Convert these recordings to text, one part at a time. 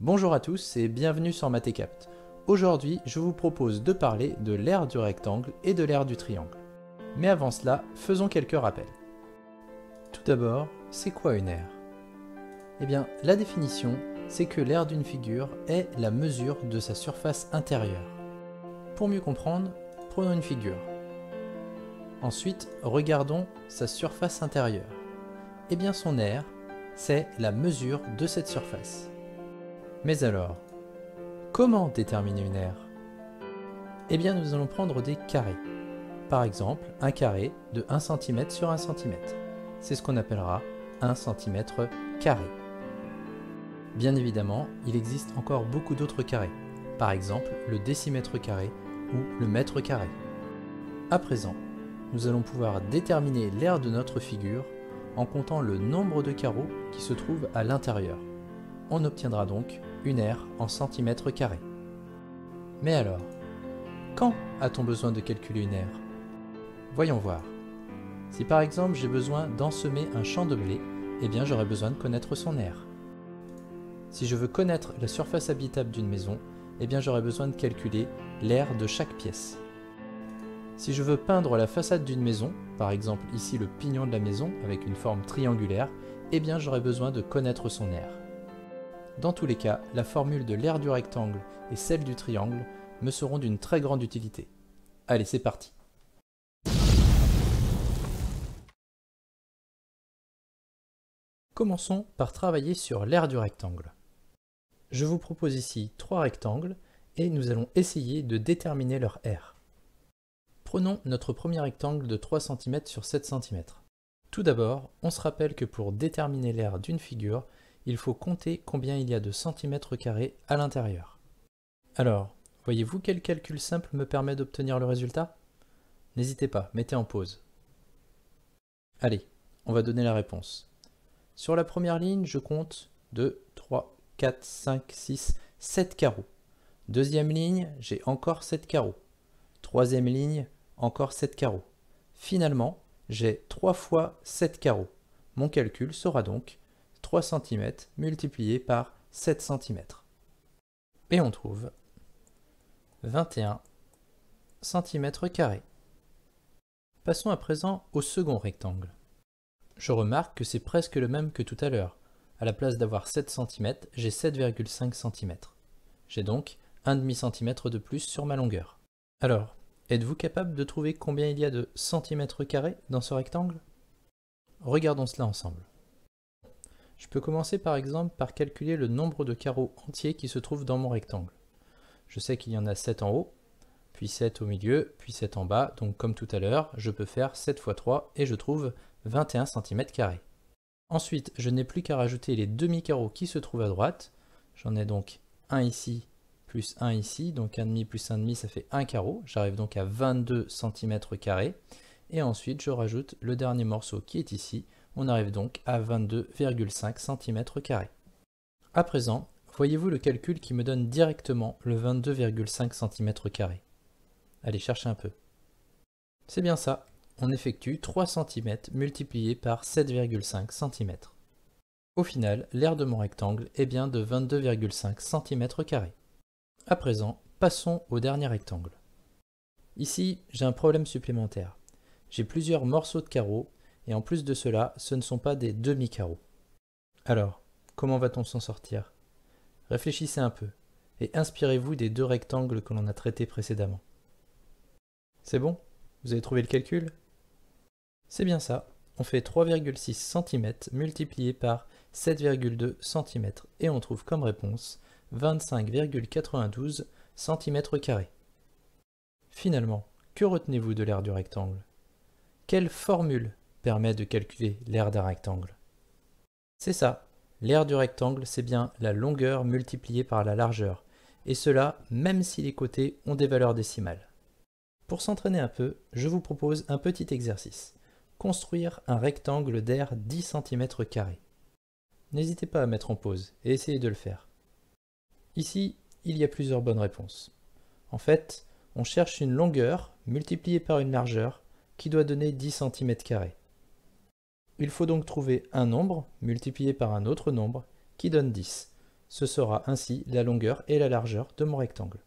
Bonjour à tous et bienvenue sur Mathécapt. Aujourd'hui, je vous propose de parler de l'aire du rectangle et de l'aire du triangle. Mais avant cela, faisons quelques rappels. Tout d'abord, c'est quoi une aire? Eh bien, la définition, c'est que l'aire d'une figure est la mesure de sa surface intérieure. Pour mieux comprendre, prenons une figure. Ensuite, regardons sa surface intérieure. Eh bien, son aire, c'est la mesure de cette surface. Mais alors, comment déterminer une aire? Eh bien, nous allons prendre des carrés. Par exemple, un carré de 1 cm sur 1 cm. C'est ce qu'on appellera 1 cm carré. Bien évidemment, il existe encore beaucoup d'autres carrés. Par exemple, le décimètre carré ou le mètre carré. À présent, nous allons pouvoir déterminer l'aire de notre figure en comptant le nombre de carreaux qui se trouvent à l'intérieur. On obtiendra donc une aire en centimètres carrés. Mais alors, quand a-t-on besoin de calculer une aire? Voyons voir. Si par exemple j'ai besoin d'ensemer un champ de blé, eh bien j'aurai besoin de connaître son aire. Si je veux connaître la surface habitable d'une maison, eh bien j'aurai besoin de calculer l'aire de chaque pièce. Si je veux peindre la façade d'une maison, par exemple ici le pignon de la maison avec une forme triangulaire, eh bien j'aurai besoin de connaître son aire. Dans tous les cas, la formule de l'aire du rectangle et celle du triangle me seront d'une très grande utilité. Allez, c'est parti! Commençons par travailler sur l'aire du rectangle. Je vous propose ici 3 rectangles et nous allons essayer de déterminer leur aire. Prenons notre premier rectangle de 3 cm sur 7 cm. Tout d'abord, on se rappelle que pour déterminer l'aire d'une figure, il faut compter combien il y a de centimètres carrés à l'intérieur. Alors, voyez-vous quel calcul simple me permet d'obtenir le résultat? N'hésitez pas, mettez en pause. Allez, on va donner la réponse. Sur la première ligne, je compte 2, 3, 4, 5, 6, 7 carreaux. Deuxième ligne, j'ai encore 7 carreaux. Troisième ligne, encore 7 carreaux. Finalement, j'ai 3 fois 7 carreaux. Mon calcul sera donc 3 cm multiplié par 7 cm. Et on trouve 21 cm². Passons à présent au second rectangle. Je remarque que c'est presque le même que tout à l'heure. À la place d'avoir 7 cm, j'ai 7,5 cm. J'ai donc 1,5 cm de plus sur ma longueur. Alors, êtes-vous capable de trouver combien il y a de centimètres carrés dans ce rectangle? Regardons cela ensemble. Je peux commencer par exemple par calculer le nombre de carreaux entiers qui se trouvent dans mon rectangle. Je sais qu'il y en a 7 en haut, puis 7 au milieu, puis 7 en bas, donc comme tout à l'heure, je peux faire 7 x 3 et je trouve 21 cm². Ensuite, je n'ai plus qu'à rajouter les demi-carreaux qui se trouvent à droite. J'en ai donc un ici, plus un ici, donc 1,5 plus 1,5 ça fait 1 carreau. J'arrive donc à 22 cm². Et ensuite, je rajoute le dernier morceau qui est ici. On arrive donc à 22,5 cm². À présent, voyez-vous le calcul qui me donne directement le 22,5 cm². Allez, cherchez un peu. C'est bien ça, on effectue 3 cm multiplié par 7,5 cm. Au final, l'aire de mon rectangle est bien de 22,5 cm². À présent, passons au dernier rectangle. Ici, j'ai un problème supplémentaire. J'ai plusieurs morceaux de carreaux, et en plus de cela, ce ne sont pas des demi-carreaux. Alors, comment va-t-on s'en sortir? Réfléchissez un peu, et inspirez-vous des 2 rectangles que l'on a traités précédemment. C'est bon? Vous avez trouvé le calcul? C'est bien ça, on fait 3,6 cm multiplié par 7,2 cm, et on trouve comme réponse 25,92 cm². Finalement, que retenez-vous de l'aire du rectangle? Quelle formule permet de calculer l'aire d'un rectangle? C'est ça, l'aire du rectangle, c'est bien la longueur multipliée par la largeur, et cela même si les côtés ont des valeurs décimales. Pour s'entraîner un peu, je vous propose un petit exercice. Construire un rectangle d'aire 10 cm². N'hésitez pas à mettre en pause et essayez de le faire. Ici, il y a plusieurs bonnes réponses. En fait, on cherche une longueur multipliée par une largeur qui doit donner 10 cm². Il faut donc trouver un nombre multiplié par un autre nombre qui donne 10. Ce sera ainsi la longueur et la largeur de mon rectangle.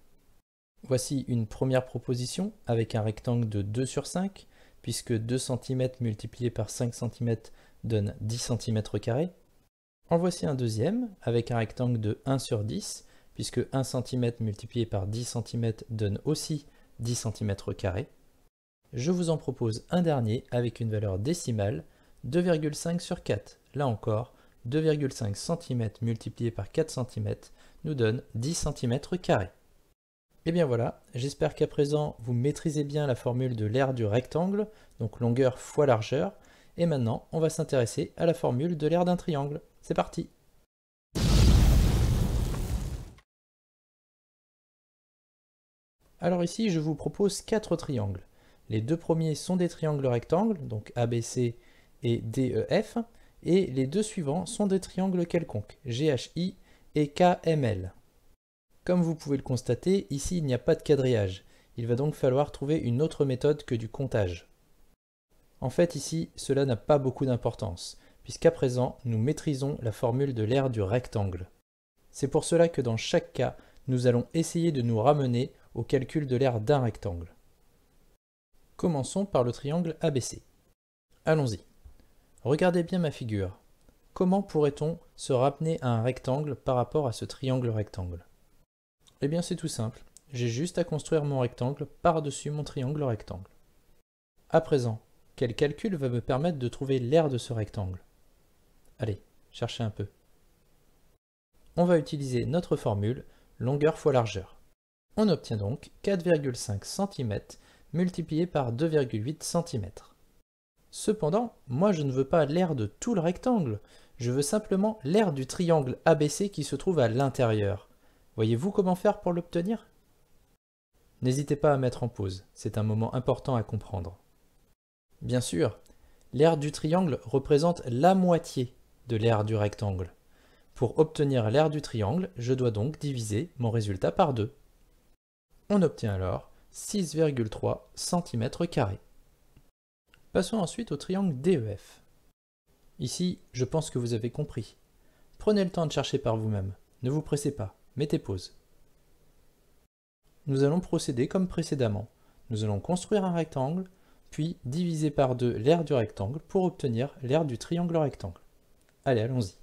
Voici une première proposition avec un rectangle de 2 sur 5, puisque 2 cm multiplié par 5 cm donne 10 cm². En voici un deuxième avec un rectangle de 1 sur 10, puisque 1 cm multiplié par 10 cm donne aussi 10 cm². Je vous en propose un dernier avec une valeur décimale, 2,5 sur 4. Là encore, 2,5 cm multiplié par 4 cm nous donne 10 cm². Et bien voilà, j'espère qu'à présent vous maîtrisez bien la formule de l'aire du rectangle, donc longueur fois largeur, et maintenant on va s'intéresser à la formule de l'aire d'un triangle. C'est parti! Alors ici je vous propose 4 triangles. Les deux premiers sont des triangles rectangles, donc ABC et DEF, et les deux suivants sont des triangles quelconques, GHI et KML. Comme vous pouvez le constater, ici il n'y a pas de quadrillage. Il va donc falloir trouver une autre méthode que du comptage. En fait ici, cela n'a pas beaucoup d'importance, puisqu'à présent nous maîtrisons la formule de l'aire du rectangle. C'est pour cela que dans chaque cas, nous allons essayer de nous ramener au calcul de l'aire d'un rectangle. Commençons par le triangle ABC. Allons-y. Regardez bien ma figure. Comment pourrait-on se ramener à un rectangle par rapport à ce triangle rectangle? Eh bien c'est tout simple, j'ai juste à construire mon rectangle par-dessus mon triangle rectangle. À présent, quel calcul va me permettre de trouver l'aire de ce rectangle? Allez, cherchez un peu. On va utiliser notre formule longueur fois largeur. On obtient donc 4,5 cm multiplié par 2,8 cm. Cependant, moi je ne veux pas l'aire de tout le rectangle, je veux simplement l'aire du triangle ABC qui se trouve à l'intérieur. Voyez-vous comment faire pour l'obtenir? N'hésitez pas à mettre en pause, c'est un moment important à comprendre. Bien sûr, l'aire du triangle représente la moitié de l'aire du rectangle. Pour obtenir l'aire du triangle, je dois donc diviser mon résultat par 2. On obtient alors 6,3 cm². Passons ensuite au triangle DEF. Ici, je pense que vous avez compris. Prenez le temps de chercher par vous-même, ne vous pressez pas, mettez pause. Nous allons procéder comme précédemment. Nous allons construire un rectangle, puis diviser par 2 l'aire du rectangle pour obtenir l'aire du triangle rectangle. Allez, allons-y.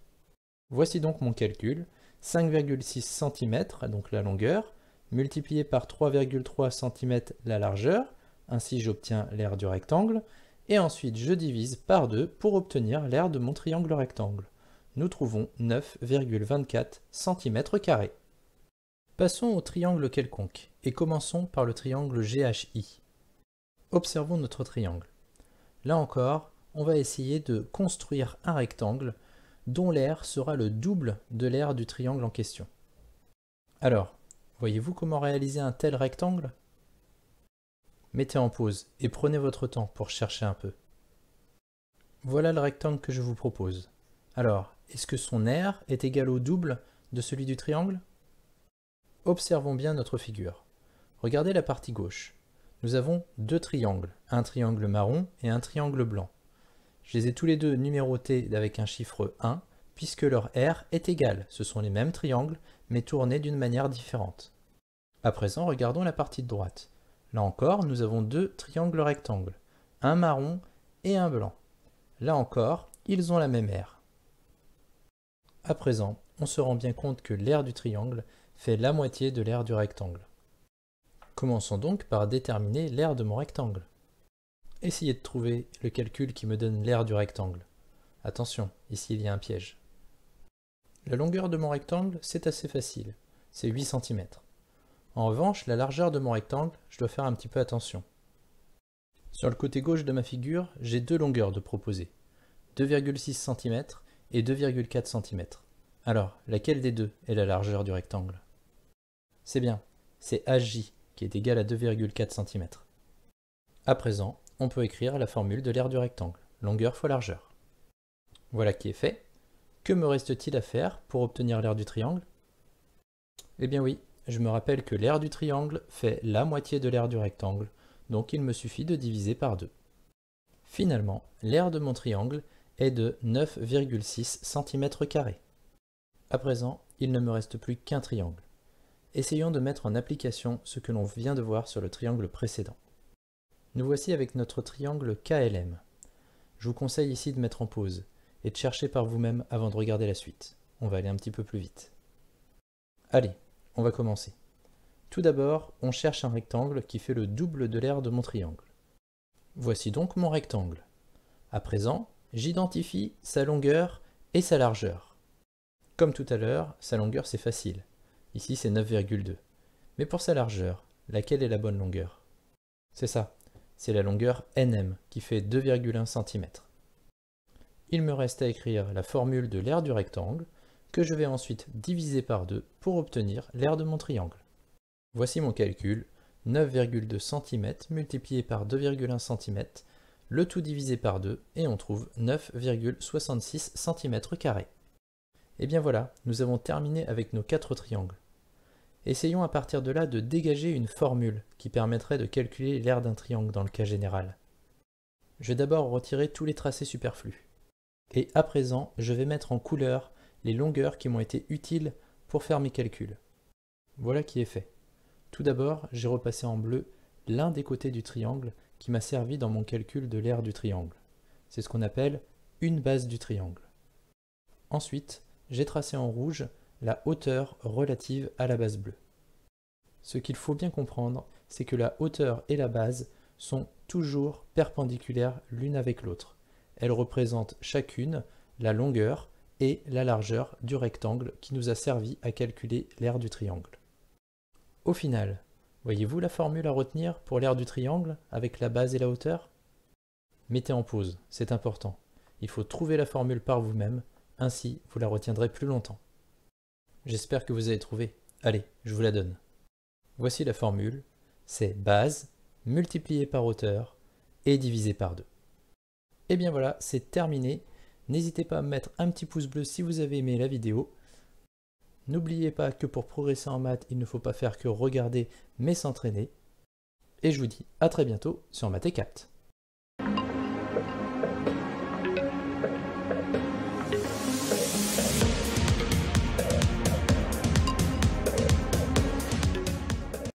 Voici donc mon calcul, 5,6 cm, donc la longueur, multiplié par 3,3 cm la largeur, ainsi j'obtiens l'aire du rectangle, et ensuite je divise par 2 pour obtenir l'aire de mon triangle rectangle. Nous trouvons 9,24 cm². Passons au triangle quelconque, et commençons par le triangle GHI. Observons notre triangle. Là encore, on va essayer de construire un rectangle dont l'aire sera le double de l'aire du triangle en question. Alors, voyez-vous comment réaliser un tel rectangle? Mettez en pause et prenez votre temps pour chercher un peu. Voilà le rectangle que je vous propose. Alors, est-ce que son aire est égal au double de celui du triangle? Observons bien notre figure. Regardez la partie gauche. Nous avons deux triangles, un triangle marron et un triangle blanc. Je les ai tous les deux numérotés avec un chiffre 1, puisque leur aire est égale. Ce sont les mêmes triangles, mais tournés d'une manière différente. À présent, regardons la partie de droite. Là encore, nous avons deux triangles rectangles, un marron et un blanc. Là encore, ils ont la même aire. À présent, on se rend bien compte que l'aire du triangle fait la moitié de l'aire du rectangle. Commençons donc par déterminer l'aire de mon rectangle. Essayez de trouver le calcul qui me donne l'aire du rectangle. Attention, ici il y a un piège. La longueur de mon rectangle, c'est assez facile, c'est 8 cm. En revanche, la largeur de mon rectangle, je dois faire un petit peu attention. Sur le côté gauche de ma figure, j'ai deux longueurs de proposer, 2,6 cm et 2,4 cm. Alors, laquelle des deux est la largeur du rectangle? C'est bien, c'est HJ qui est égal à 2,4 cm. À présent, on peut écrire la formule de l'aire du rectangle, longueur fois largeur. Voilà qui est fait. Que me reste-t-il à faire pour obtenir l'aire du triangle? Eh bien oui, je me rappelle que l'aire du triangle fait la moitié de l'aire du rectangle, donc il me suffit de diviser par 2. Finalement, l'aire de mon triangle est de 9,6 cm². À présent, il ne me reste plus qu'un triangle. Essayons de mettre en application ce que l'on vient de voir sur le triangle précédent. Nous voici avec notre triangle KLM. Je vous conseille ici de mettre en pause et de chercher par vous-même avant de regarder la suite. On va aller un petit peu plus vite. Allez, on va commencer. Tout d'abord, on cherche un rectangle qui fait le double de l'aire de mon triangle. Voici donc mon rectangle. À présent, j'identifie sa longueur et sa largeur. Comme tout à l'heure, sa longueur c'est facile. Ici c'est 9,2. Mais pour sa largeur, laquelle est la bonne longueur? C'est ça, c'est la longueur NM qui fait 2,1 cm. Il me reste à écrire la formule de l'aire du rectangle que je vais ensuite diviser par 2 pour obtenir l'aire de mon triangle. Voici mon calcul, 9,2 cm multiplié par 2,1 cm, le tout divisé par 2 et on trouve 9,66 cm². Et bien voilà, nous avons terminé avec nos 4 triangles. Essayons à partir de là de dégager une formule qui permettrait de calculer l'aire d'un triangle dans le cas général. Je vais d'abord retirer tous les tracés superflus. Et à présent, je vais mettre en couleur les longueurs qui m'ont été utiles pour faire mes calculs. Voilà qui est fait. Tout d'abord, j'ai repassé en bleu l'un des côtés du triangle qui m'a servi dans mon calcul de l'aire du triangle. C'est ce qu'on appelle une base du triangle. Ensuite, j'ai tracé en rouge la hauteur relative à la base bleue. Ce qu'il faut bien comprendre, c'est que la hauteur et la base sont toujours perpendiculaires l'une avec l'autre. Elles représentent chacune la longueur et la largeur du rectangle qui nous a servi à calculer l'aire du triangle. Au final, voyez-vous la formule à retenir pour l'aire du triangle avec la base et la hauteur? Mettez en pause, c'est important. Il faut trouver la formule par vous-même, ainsi vous la retiendrez plus longtemps. J'espère que vous avez trouvé. Allez, je vous la donne. Voici la formule, c'est base multiplié par hauteur et divisé par 2. Et bien voilà, c'est terminé. N'hésitez pas à me mettre un petit pouce bleu si vous avez aimé la vidéo. N'oubliez pas que pour progresser en maths, il ne faut pas faire que regarder mais s'entraîner. Et je vous dis à très bientôt sur Math & Capt.